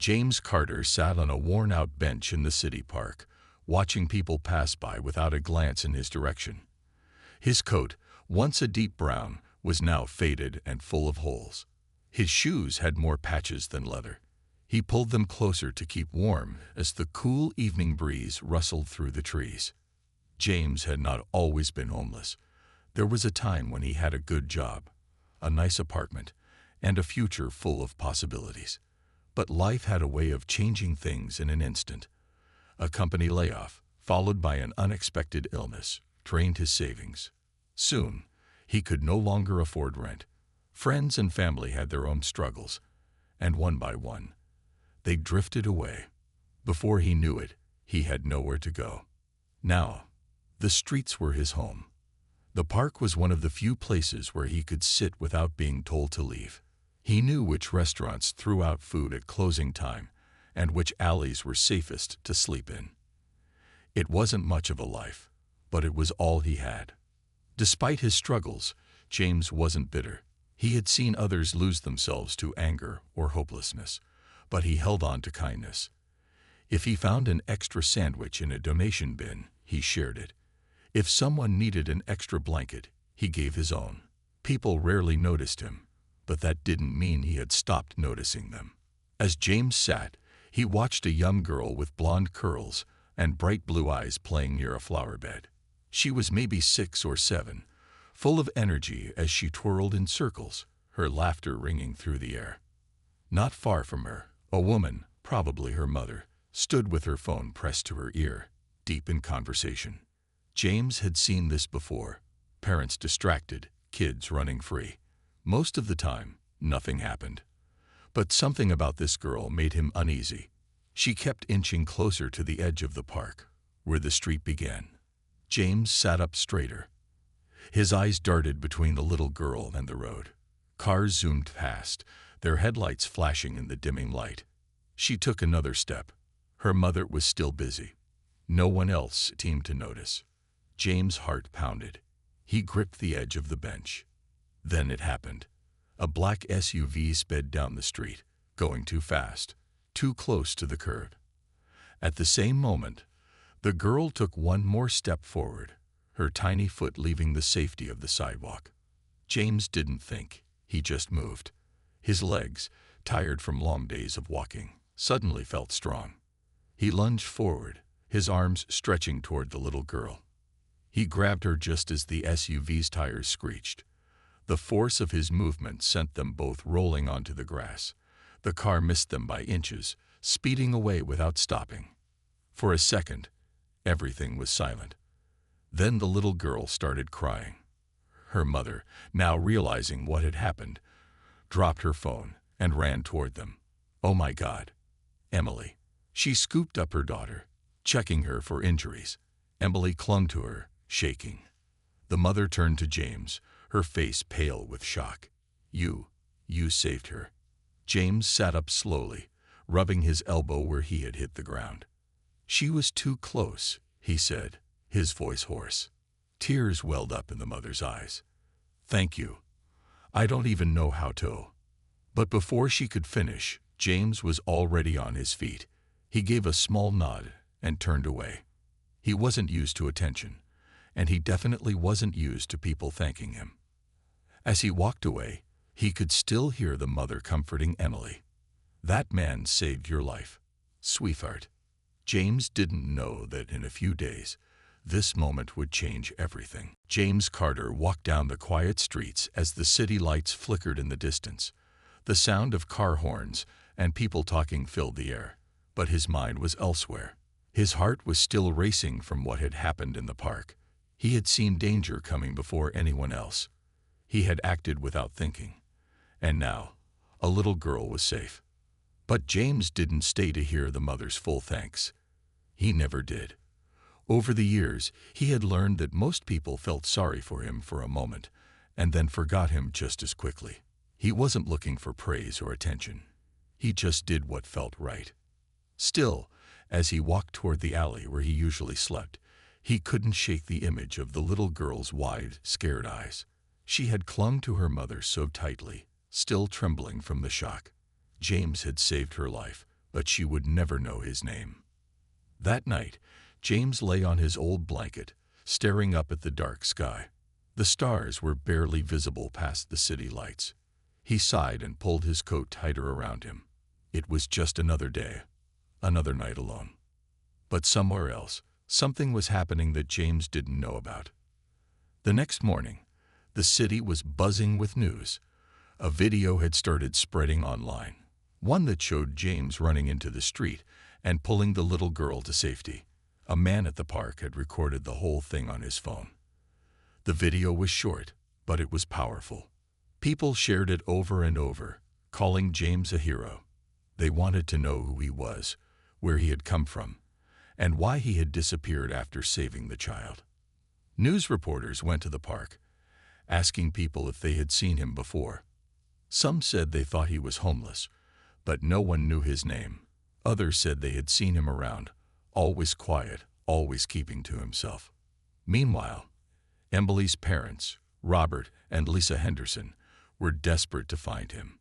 James Carter sat on a worn-out bench in the city park, watching people pass by without a glance in his direction. His coat, once a deep brown, was now faded and full of holes. His shoes had more patches than leather. He pulled them closer to keep warm as the cool evening breeze rustled through the trees. James had not always been homeless. There was a time when he had a good job, a nice apartment, and a future full of possibilities. But life had a way of changing things in an instant. A company layoff, followed by an unexpected illness, drained his savings. Soon, he could no longer afford rent. Friends and family had their own struggles, and one by one, they drifted away. Before he knew it, he had nowhere to go. Now, the streets were his home. The park was one of the few places where he could sit without being told to leave. He knew which restaurants threw out food at closing time and which alleys were safest to sleep in. It wasn't much of a life, but it was all he had. Despite his struggles, James wasn't bitter. He had seen others lose themselves to anger or hopelessness, but he held on to kindness. If he found an extra sandwich in a donation bin, he shared it. If someone needed an extra blanket, he gave his own. People rarely noticed him, but that didn't mean he had stopped noticing them. As James sat, he watched a young girl with blonde curls and bright blue eyes playing near a flower bed. She was maybe 6 or 7, full of energy as she twirled in circles, her laughter ringing through the air. Not far from her, a woman, probably her mother, stood with her phone pressed to her ear, deep in conversation. James had seen this before. Parents distracted, kids running free. Most of the time, nothing happened. But something about this girl made him uneasy. She kept inching closer to the edge of the park, where the street began. James sat up straighter. His eyes darted between the little girl and the road. Cars zoomed past, their headlights flashing in the dimming light. She took another step. Her mother was still busy. No one else seemed to notice. James' heart pounded. He gripped the edge of the bench. Then it happened. A black SUV sped down the street, going too fast, too close to the curb. At the same moment, the girl took one more step forward, her tiny foot leaving the safety of the sidewalk. James didn't think, he just moved. His legs, tired from long days of walking, suddenly felt strong. He lunged forward, his arms stretching toward the little girl. He grabbed her just as the SUV's tires screeched. The force of his movement sent them both rolling onto the grass. The car missed them by inches, speeding away without stopping. For a second, everything was silent. Then the little girl started crying. Her mother, now realizing what had happened, dropped her phone and ran toward them. "Oh my God, Emily." She scooped up her daughter, checking her for injuries. Emily clung to her, shaking. The mother turned to James, her face pale with shock. You saved her." James sat up slowly, rubbing his elbow where he had hit the ground. "She was too close," he said, his voice hoarse. Tears welled up in the mother's eyes. "Thank you. I don't even know how to." But before she could finish, James was already on his feet. He gave a small nod and turned away. He wasn't used to attention, and he definitely wasn't used to people thanking him. As he walked away, he could still hear the mother comforting Emily. "That man saved your life, sweetheart." James didn't know that in a few days, this moment would change everything. James Carter walked down the quiet streets as the city lights flickered in the distance. The sound of car horns and people talking filled the air, but his mind was elsewhere. His heart was still racing from what had happened in the park. He had seen danger coming before anyone else. He had acted without thinking. And now, a little girl was safe. But James didn't stay to hear the mother's full thanks. He never did. Over the years, he had learned that most people felt sorry for him for a moment, and then forgot him just as quickly. He wasn't looking for praise or attention. He just did what felt right. Still, as he walked toward the alley where he usually slept, he couldn't shake the image of the little girl's wide, scared eyes. She had clung to her mother so tightly, still trembling from the shock. James had saved her life, but she would never know his name. That night, James lay on his old blanket, staring up at the dark sky. The stars were barely visible past the city lights. He sighed and pulled his coat tighter around him. It was just another day, another night alone. But somewhere else, something was happening that James didn't know about. The next morning, the city was buzzing with news. A video had started spreading online, one that showed James running into the street and pulling the little girl to safety. A man at the park had recorded the whole thing on his phone. The video was short, but it was powerful. People shared it over and over, calling James a hero. They wanted to know who he was, where he had come from, and why he had disappeared after saving the child. News reporters went to the park, asking people if they had seen him before. Some said they thought he was homeless, but no one knew his name. Others said they had seen him around, always quiet, always keeping to himself. Meanwhile, Emily's parents, Robert and Lisa Henderson, were desperate to find him.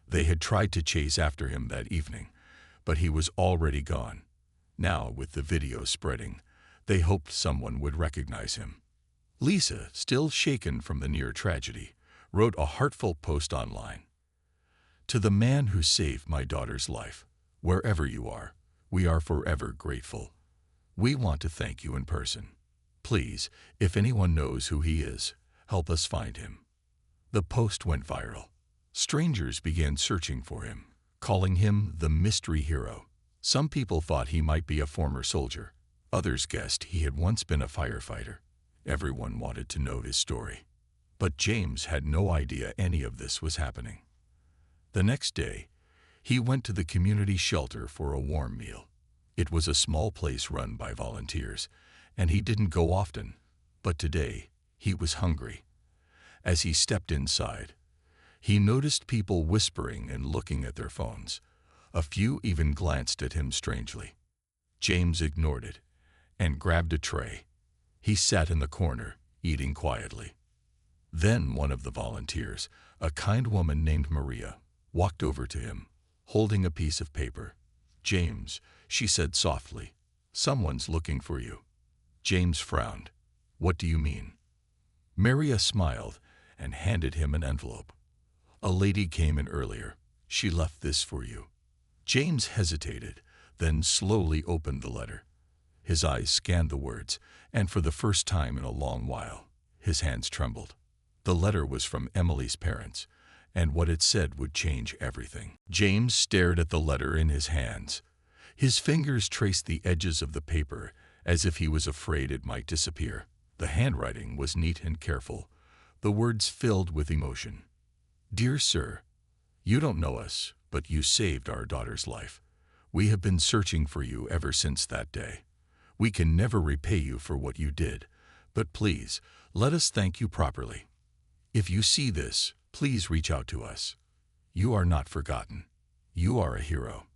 They had tried to chase after him that evening, but he was already gone. Now, with the video spreading, they hoped someone would recognize him. Lisa, still shaken from the near tragedy, wrote a heartfelt post online. "To the man who saved my daughter's life, wherever you are, we are forever grateful. We want to thank you in person. Please, if anyone knows who he is, help us find him." The post went viral. Strangers began searching for him, calling him the mystery hero. Some people thought he might be a former soldier. Others guessed he had once been a firefighter. Everyone wanted to know his story. But James had no idea any of this was happening. The next day, he went to the community shelter for a warm meal. It was a small place run by volunteers, and he didn't go often. But today, he was hungry. As he stepped inside, he noticed people whispering and looking at their phones. A few even glanced at him strangely. James ignored it and grabbed a tray. He sat in the corner, eating quietly. Then one of the volunteers, a kind woman named Maria, walked over to him, holding a piece of paper. "James," she said softly, "someone's looking for you." James frowned. "What do you mean?" Maria smiled and handed him an envelope. "A lady came in earlier. She left this for you." James hesitated, then slowly opened the letter. His eyes scanned the words, and for the first time in a long while, his hands trembled. The letter was from Emily's parents, and what it said would change everything. James stared at the letter in his hands. His fingers traced the edges of the paper as if he was afraid it might disappear. The handwriting was neat and careful, the words filled with emotion. "Dear Sir, you don't know us, but you saved our daughter's life. We have been searching for you ever since that day. We can never repay you for what you did, but please, let us thank you properly. If you see this, please reach out to us. You are not forgotten. You are a hero.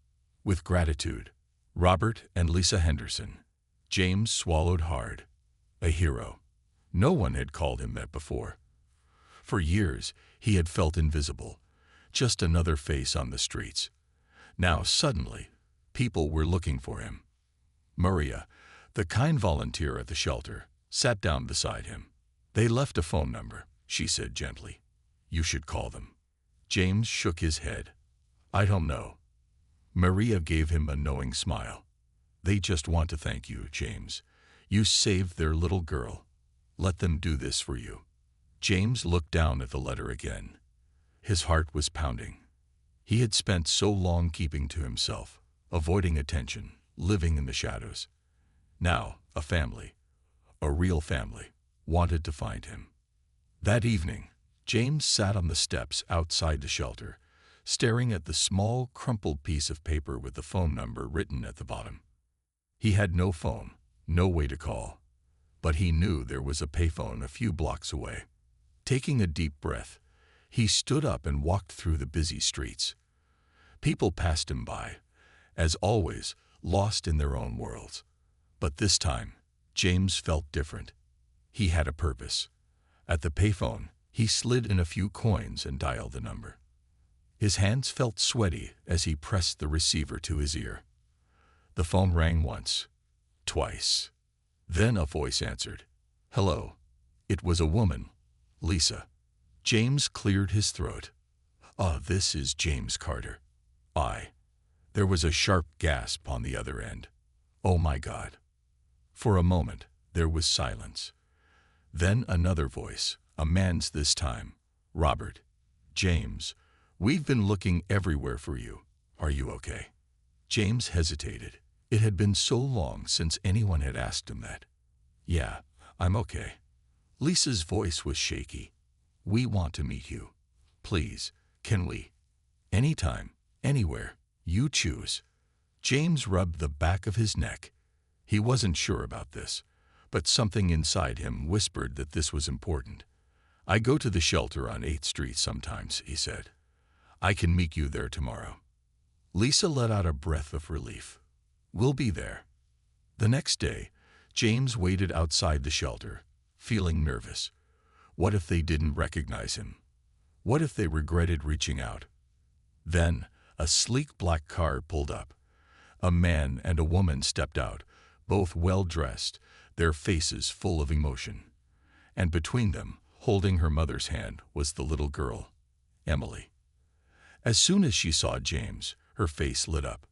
With gratitude, Robert and Lisa Henderson." James swallowed hard. A hero. No one had called him that before. For years, he had felt invisible, just another face on the streets. Now, suddenly, people were looking for him. Maria, the kind volunteer at the shelter, sat down beside him. "They left a phone number," she said gently. "You should call them." James shook his head. "I don't know." Maria gave him a knowing smile. "They just want to thank you, James. You saved their little girl. Let them do this for you." James looked down at the letter again. His heart was pounding. He had spent so long keeping to himself, avoiding attention, living in the shadows. Now, a family, a real family, wanted to find him. That evening, James sat on the steps outside the shelter, staring at the small, crumpled piece of paper with the phone number written at the bottom. He had no phone, no way to call, but he knew there was a payphone a few blocks away. Taking a deep breath, he stood up and walked through the busy streets. People passed him by, as always, lost in their own worlds. But this time, James felt different. He had a purpose. At the payphone, he slid in a few coins and dialed the number. His hands felt sweaty as he pressed the receiver to his ear. The phone rang once, twice. Then a voice answered. "Hello." It was a woman, Lisa. James cleared his throat. "Ah, this is James Carter." There was a sharp gasp on the other end. "Oh my God." For a moment, there was silence. Then another voice, a man's this time. "Robert, James, we've been looking everywhere for you. Are you okay?" James hesitated. It had been so long since anyone had asked him that. "Yeah, I'm okay." Lisa's voice was shaky. "We want to meet you. Please, can we? Anytime, anywhere, you choose." James rubbed the back of his neck. He wasn't sure about this, but something inside him whispered that this was important. "I go to the shelter on 8th Street sometimes," he said. "I can meet you there tomorrow." Lisa let out a breath of relief. "We'll be there." The next day, James waited outside the shelter, feeling nervous. What if they didn't recognize him? What if they regretted reaching out? Then, a sleek black car pulled up. A man and a woman stepped out, both well-dressed, their faces full of emotion. And between them, holding her mother's hand, was the little girl, Emily. As soon as she saw James, her face lit up.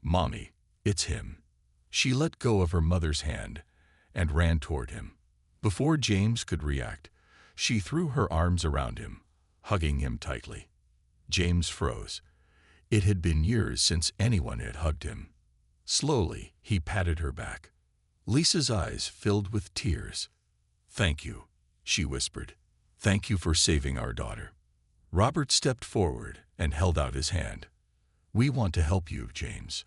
"Mommy, it's him." She let go of her mother's hand and ran toward him. Before James could react, she threw her arms around him, hugging him tightly. James froze. It had been years since anyone had hugged him. Slowly, he patted her back. Lisa's eyes filled with tears. "Thank you," she whispered. "Thank you for saving our daughter." Robert stepped forward and held out his hand. "We want to help you, James."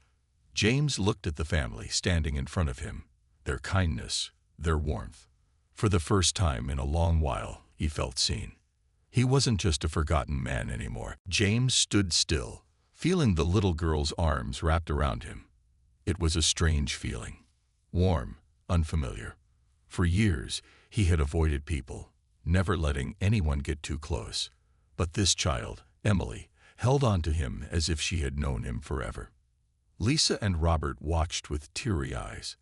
James looked at the family standing in front of him, their kindness, their warmth. For the first time in a long while, he felt seen. He wasn't just a forgotten man anymore. James stood still, feeling the little girl's arms wrapped around him. It was a strange feeling. Warm, unfamiliar. For years, he had avoided people, never letting anyone get too close. But this child, Emily, held on to him as if she had known him forever. Lisa and Robert watched with teary eyes.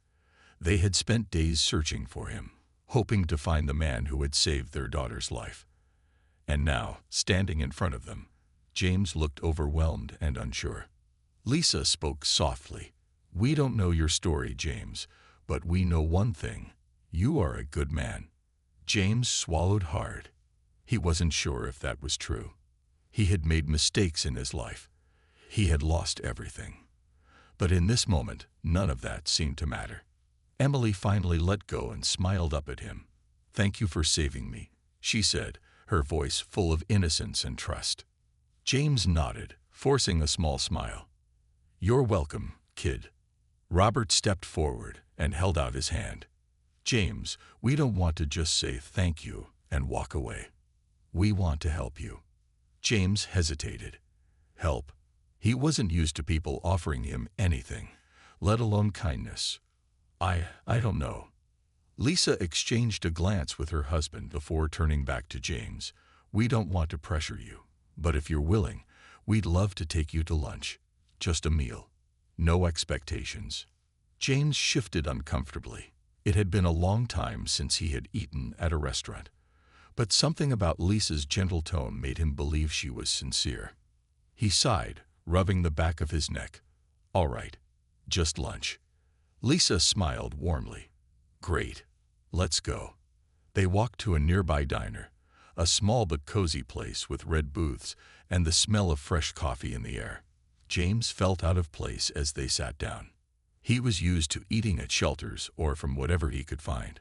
They had spent days searching for him, hoping to find the man who had saved their daughter's life. And now, standing in front of them, James looked overwhelmed and unsure. Lisa spoke softly. "We don't know your story, James, but we know one thing. You are a good man." James swallowed hard. He wasn't sure if that was true. He had made mistakes in his life. He had lost everything. But in this moment, none of that seemed to matter. Emily finally let go and smiled up at him. "Thank you for saving me," she said, her voice full of innocence and trust. James nodded, forcing a small smile. "You're welcome, kid." Robert stepped forward and held out his hand. "James, we don't want to just say thank you and walk away. We want to help you." James hesitated. Help? He wasn't used to people offering him anything, let alone kindness. I don't know." Lisa exchanged a glance with her husband before turning back to James. "We don't want to pressure you, but if you're willing, we'd love to take you to lunch. Just a meal. No expectations." James shifted uncomfortably. It had been a long time since he had eaten at a restaurant. But something about Lisa's gentle tone made him believe she was sincere. He sighed, rubbing the back of his neck. "All right, just lunch." Lisa smiled warmly. "Great. Let's go." They walked to a nearby diner, a small but cozy place with red booths and the smell of fresh coffee in the air. James felt out of place as they sat down. He was used to eating at shelters or from whatever he could find.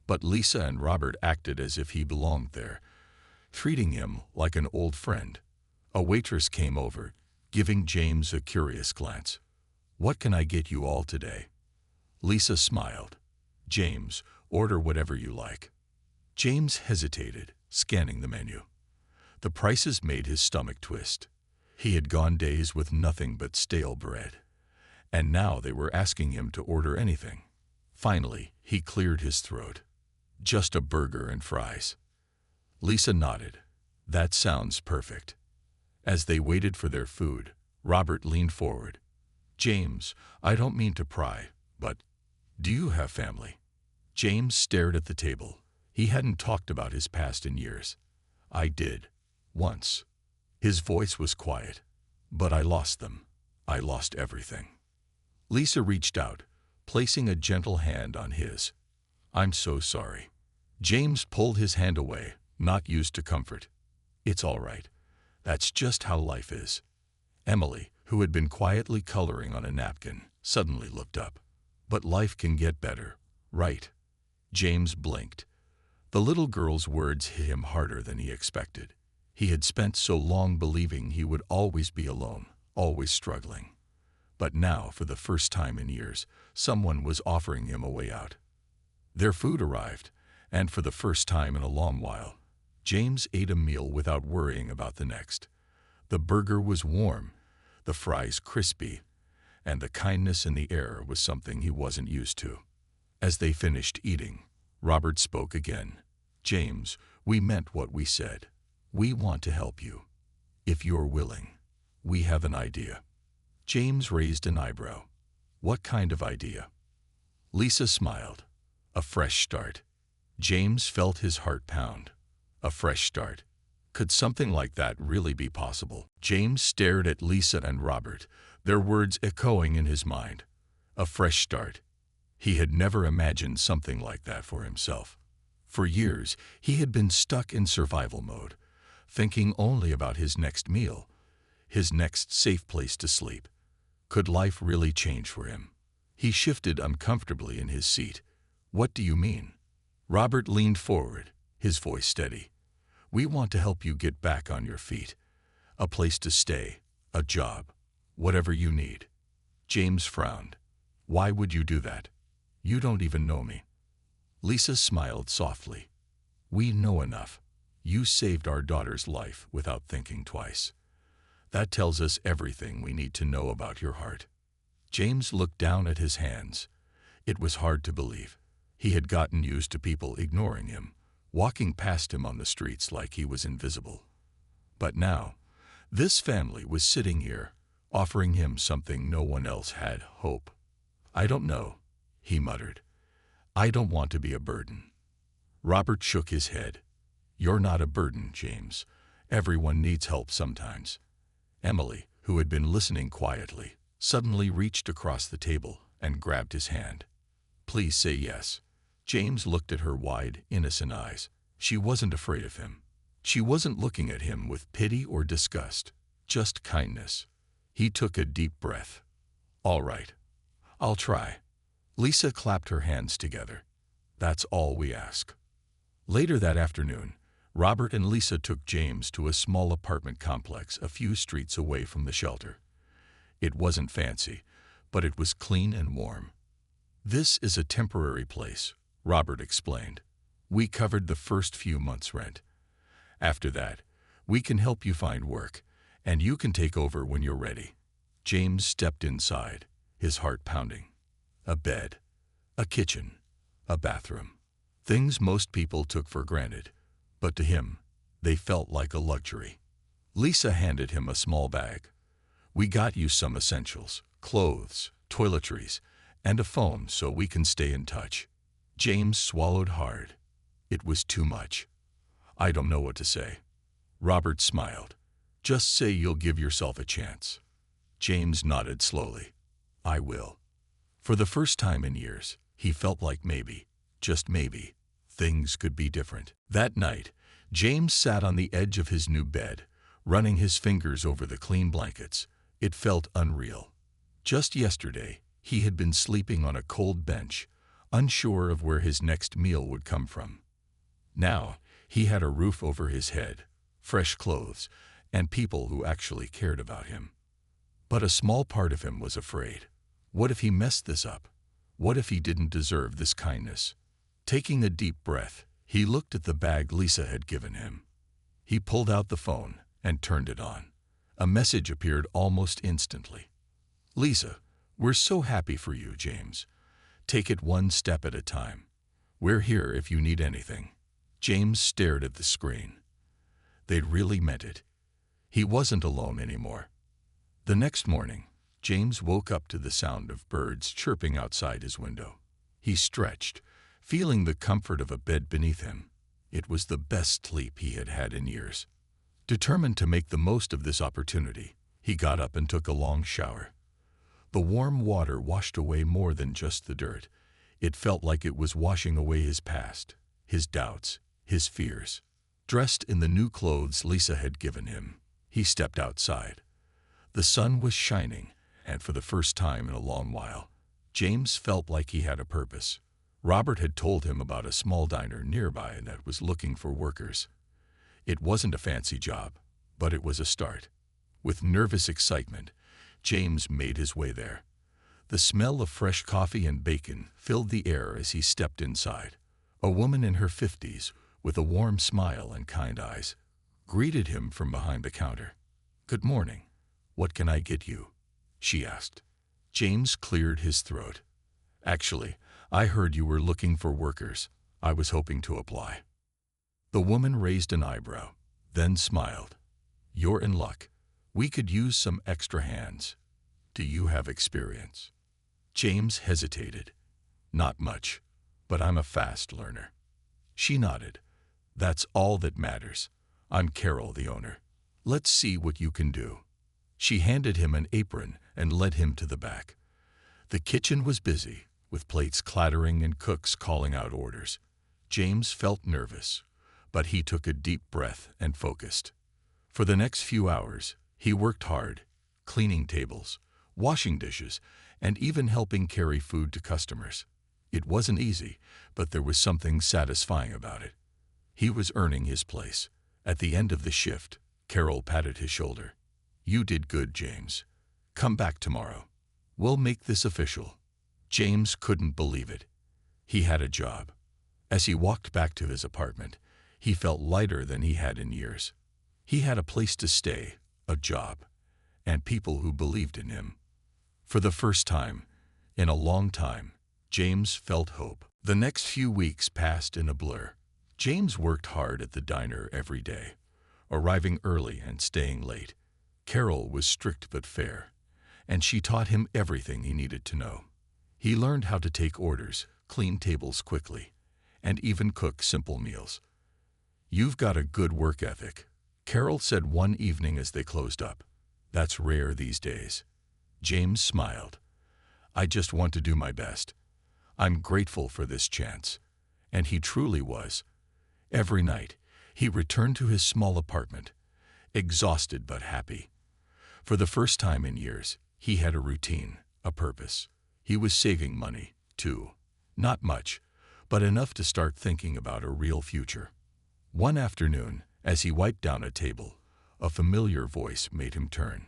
But Lisa and Robert acted as if he belonged there, treating him like an old friend. A waitress came over, giving James a curious glance. "What can I get you all today?" Lisa smiled. "James, order whatever you like." James hesitated, scanning the menu. The prices made his stomach twist. He had gone days with nothing but stale bread. And now they were asking him to order anything. Finally, he cleared his throat. "Just a burger and fries." Lisa nodded. "That sounds perfect." As they waited for their food, Robert leaned forward. "James, I don't mean to pry, but do you have family?" James stared at the table. He hadn't talked about his past in years. "I did. Once." His voice was quiet. "But I lost them. I lost everything." Lisa reached out, placing a gentle hand on his. "I'm so sorry." James pulled his hand away, not used to comfort. "It's all right. That's just how life is." Emily, who had been quietly coloring on a napkin, suddenly looked up. "But life can get better, right?" James blinked. The little girl's words hit him harder than he expected. He had spent so long believing he would always be alone, always struggling. But now, for the first time in years, someone was offering him a way out. Their food arrived, and for the first time in a long while, James ate a meal without worrying about the next. The burger was warm, the fries crispy, and the kindness in the air was something he wasn't used to. As they finished eating, Robert spoke again. "James, we meant what we said. We want to help you. If you're willing, we have an idea." James raised an eyebrow. "What kind of idea?" Lisa smiled. "A fresh start." James felt his heart pound. A fresh start. Could something like that really be possible? James stared at Lisa and Robert, their words echoing in his mind. A fresh start. He had never imagined something like that for himself. For years, he had been stuck in survival mode, thinking only about his next meal, his next safe place to sleep. Could life really change for him? He shifted uncomfortably in his seat. "What do you mean?" Robert leaned forward, his voice steady. "We want to help you get back on your feet. A place to stay, a job, whatever you need." James frowned. "Why would you do that? You don't even know me." Lisa smiled softly. "We know enough. You saved our daughter's life without thinking twice. That tells us everything we need to know about your heart." James looked down at his hands. It was hard to believe. He had gotten used to people ignoring him, walking past him on the streets like he was invisible. But now, this family was sitting here, offering him something no one else had: hope. "I don't know," he muttered. "I don't want to be a burden." Robert shook his head. "You're not a burden, James. Everyone needs help sometimes." Emily, who had been listening quietly, suddenly reached across the table and grabbed his hand. "Please say yes." James looked at her wide, innocent eyes. She wasn't afraid of him. She wasn't looking at him with pity or disgust, just kindness. He took a deep breath. "All right. I'll try." Lisa clapped her hands together. "That's all we ask." Later that afternoon, Robert and Lisa took James to a small apartment complex a few streets away from the shelter. It wasn't fancy, but it was clean and warm. "This is a temporary place," Robert explained. "We covered the first few months' rent. After that, we can help you find work, and you can take over when you're ready." James stepped inside, his heart pounding. A bed, a kitchen, a bathroom. Things most people took for granted, but to him, they felt like a luxury. Lisa handed him a small bag. "We got you some essentials: clothes, toiletries, and a phone so we can stay in touch." James swallowed hard. It was too much. "I don't know what to say." Robert smiled. "Just say you'll give yourself a chance." James nodded slowly. "I will." For the first time in years, he felt like maybe, just maybe, things could be different. That night, James sat on the edge of his new bed, running his fingers over the clean blankets. It felt unreal. Just yesterday, he had been sleeping on a cold bench, unsure of where his next meal would come from. Now, he had a roof over his head, fresh clothes, and people who actually cared about him. But a small part of him was afraid. What if he messed this up? What if he didn't deserve this kindness? Taking a deep breath, he looked at the bag Lisa had given him. He pulled out the phone and turned it on. A message appeared almost instantly. "Lisa, we're so happy for you, James. Take it one step at a time. We're here if you need anything." James stared at the screen. They'd really meant it. He wasn't alone anymore. The next morning, James woke up to the sound of birds chirping outside his window. He stretched, feeling the comfort of a bed beneath him. It was the best sleep he had had in years. Determined to make the most of this opportunity, he got up and took a long shower. The warm water washed away more than just the dirt. It felt like it was washing away his past, his doubts, his fears. Dressed in the new clothes Lisa had given him, he stepped outside. The sun was shining, and for the first time in a long while, James felt like he had a purpose. Robert had told him about a small diner nearby that was looking for workers. It wasn't a fancy job, but it was a start. With nervous excitement, James made his way there. The smell of fresh coffee and bacon filled the air as he stepped inside. A woman in her 50s, with a warm smile and kind eyes, greeted him from behind the counter. "Good morning. What can I get you?" she asked. James cleared his throat. "Actually, I heard you were looking for workers. I was hoping to apply." The woman raised an eyebrow, then smiled. "You're in luck. We could use some extra hands. Do you have experience?" James hesitated. "Not much, but I'm a fast learner." She nodded. "That's all that matters. I'm Carol, the owner. Let's see what you can do." She handed him an apron and led him to the back. The kitchen was busy, with plates clattering and cooks calling out orders. James felt nervous, but he took a deep breath and focused. For the next few hours, he worked hard, cleaning tables, washing dishes, and even helping carry food to customers. It wasn't easy, but there was something satisfying about it. He was earning his place. At the end of the shift, Carol patted his shoulder. "You did good, James. Come back tomorrow. We'll make this official." James couldn't believe it. He had a job. As he walked back to his apartment, he felt lighter than he had in years. He had a place to stay, a job, and people who believed in him. For the first time, in a long time, James felt hope. The next few weeks passed in a blur. James worked hard at the diner every day, arriving early and staying late. Carol was strict but fair, and she taught him everything he needed to know. He learned how to take orders, clean tables quickly, and even cook simple meals. "You've got a good work ethic," Carol said one evening as they closed up. "That's rare these days." James smiled. "I just want to do my best. I'm grateful for this chance." And he truly was. Every night, he returned to his small apartment, exhausted but happy. For the first time in years, he had a routine, a purpose. He was saving money, too. Not much, but enough to start thinking about a real future. One afternoon, as he wiped down a table, a familiar voice made him turn.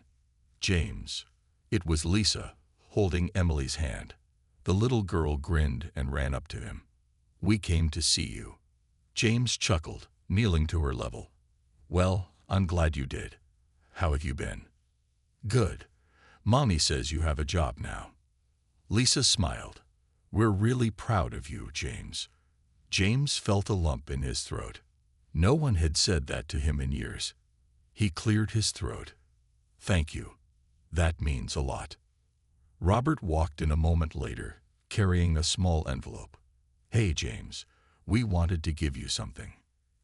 "James." It was Lisa, holding Emily's hand. The little girl grinned and ran up to him. "We came to see you." James chuckled, kneeling to her level. "Well, I'm glad you did. How have you been?" "Good. Mommy says you have a job now." Lisa smiled. "We're really proud of you, James." James felt a lump in his throat. No one had said that to him in years. He cleared his throat. "Thank you. That means a lot." Robert walked in a moment later, carrying a small envelope. "Hey, James, we wanted to give you something."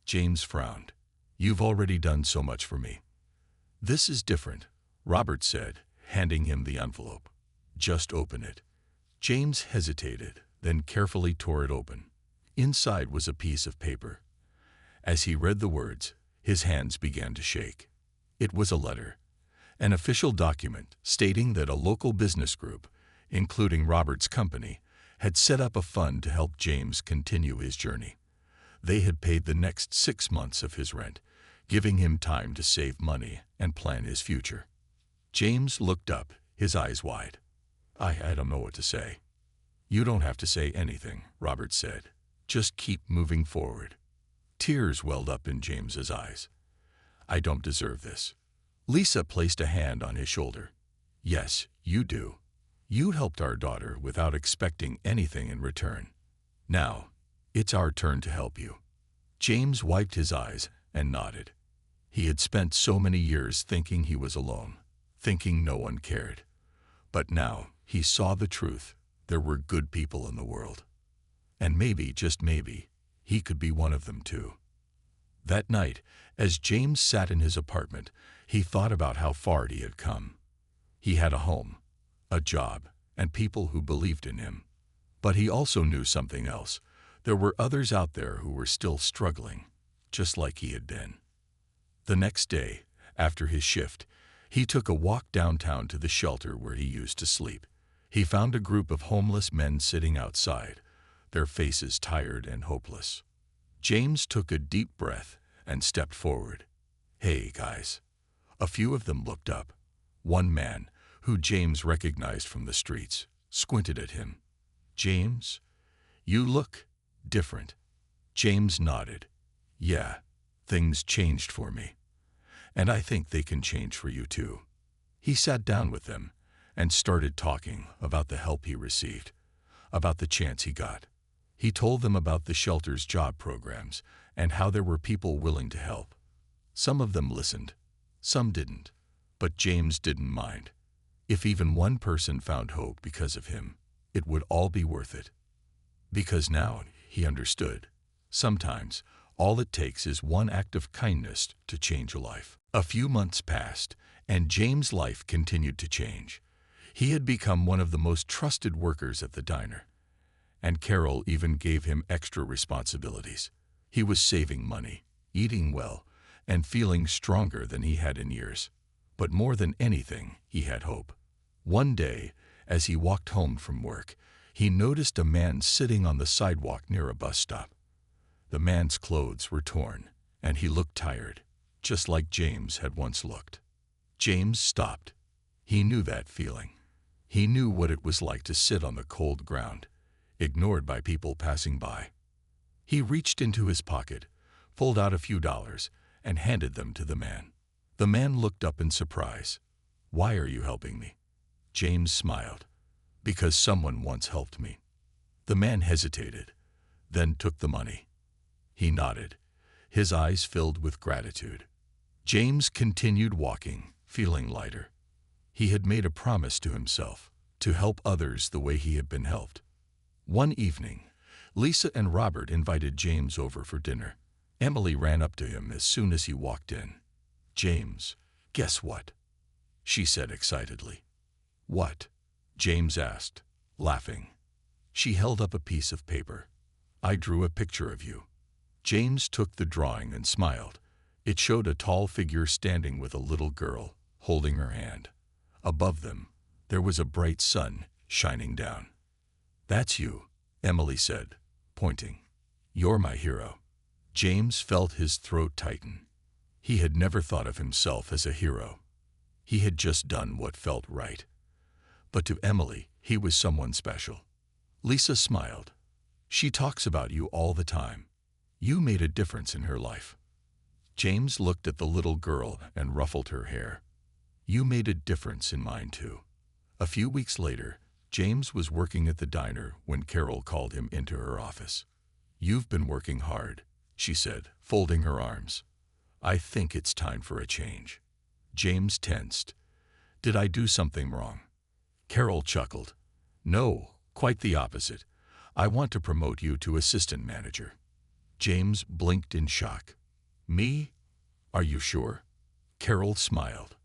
James frowned. "You've already done so much for me." "This is different," Robert said, handing him the envelope. "Just open it." James hesitated, then carefully tore it open. Inside was a piece of paper. As he read the words, his hands began to shake. It was a letter, an official document stating that a local business group, including Robert's company, had set up a fund to help James continue his journey. They had paid the next 6 months of his rent, giving him time to save money and plan his future. James looked up, his eyes wide. I don't know what to say." "You don't have to say anything," Robert said. "Just keep moving forward." Tears welled up in James's eyes. "I don't deserve this." Lisa placed a hand on his shoulder. "Yes, you do. You helped our daughter without expecting anything in return. Now, it's our turn to help you." James wiped his eyes and nodded. He had spent so many years thinking he was alone, thinking no one cared. But now he saw the truth. There were good people in the world. And maybe, just maybe, he could be one of them too. That night, as James sat in his apartment, he thought about how far he had come. He had a home, a job, and people who believed in him. But he also knew something else. There were others out there who were still struggling, just like he had been. The next day, after his shift, he took a walk downtown to the shelter where he used to sleep. He found a group of homeless men sitting outside, their faces tired and hopeless. James took a deep breath and stepped forward. "Hey, guys." A few of them looked up. One man, who James recognized from the streets, squinted at him. "James, you look different." James nodded. "Yeah, things changed for me. And I think they can change for you too." He sat down with them and started talking about the help he received, about the chance he got. He told them about the shelter's job programs and how there were people willing to help. Some of them listened, some didn't, but James didn't mind. If even one person found hope because of him, it would all be worth it. Because now he understood. Sometimes all it takes is one act of kindness to change a life. A few months passed, and James' life continued to change. He had become one of the most trusted workers at the diner, and Carol even gave him extra responsibilities. He was saving money, eating well, and feeling stronger than he had in years. But more than anything, he had hope. One day, as he walked home from work, he noticed a man sitting on the sidewalk near a bus stop. The man's clothes were torn, and he looked tired, just like James had once looked. James stopped. He knew that feeling. He knew what it was like to sit on the cold ground, ignored by people passing by. He reached into his pocket, pulled out a few dollars, and handed them to the man. The man looked up in surprise. "Why are you helping me?" James smiled. "Because someone once helped me." The man hesitated, then took the money. He nodded, his eyes filled with gratitude. James continued walking, feeling lighter. He had made a promise to himself, to help others the way he had been helped. One evening, Lisa and Robert invited James over for dinner. Emily ran up to him as soon as he walked in. "James, guess what?" she said excitedly. "What?" James asked, laughing. She held up a piece of paper. "I drew a picture of you." James took the drawing and smiled. It showed a tall figure standing with a little girl, holding her hand. Above them, there was a bright sun shining down. "That's you," Emily said, pointing. "You're my hero." James felt his throat tighten. He had never thought of himself as a hero. He had just done what felt right. But to Emily, he was someone special. Lisa smiled. "She talks about you all the time. You made a difference in her life." James looked at the little girl and ruffled her hair. "You made a difference in mine too." A few weeks later, James was working at the diner when Carol called him into her office. "You've been working hard," she said, folding her arms. "I think it's time for a change." James tensed. "Did I do something wrong?" Carol chuckled. "No, quite the opposite. I want to promote you to assistant manager." James blinked in shock. "Me? Are you sure?" Carol smiled.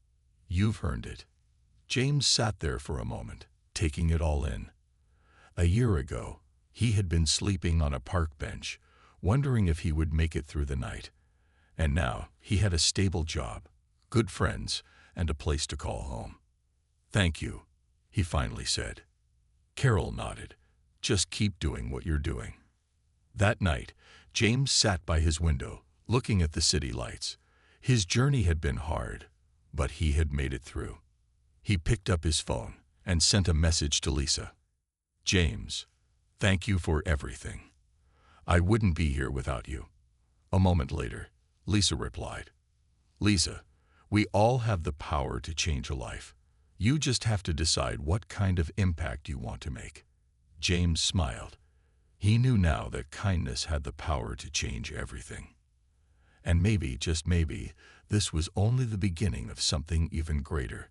"You've earned it." James sat there for a moment, taking it all in. A year ago, he had been sleeping on a park bench, wondering if he would make it through the night. And now he had a stable job, good friends, and a place to call home. "Thank you," he finally said. Carol nodded. "Just keep doing what you're doing." That night, James sat by his window, looking at the city lights. His journey had been hard, but he had made it through. He picked up his phone and sent a message to Lisa. "James, thank you for everything. I wouldn't be here without you." A moment later, Lisa replied, "Lisa, we all have the power to change a life. You just have to decide what kind of impact you want to make." James smiled. He knew now that kindness had the power to change everything. And maybe, just maybe, this was only the beginning of something even greater.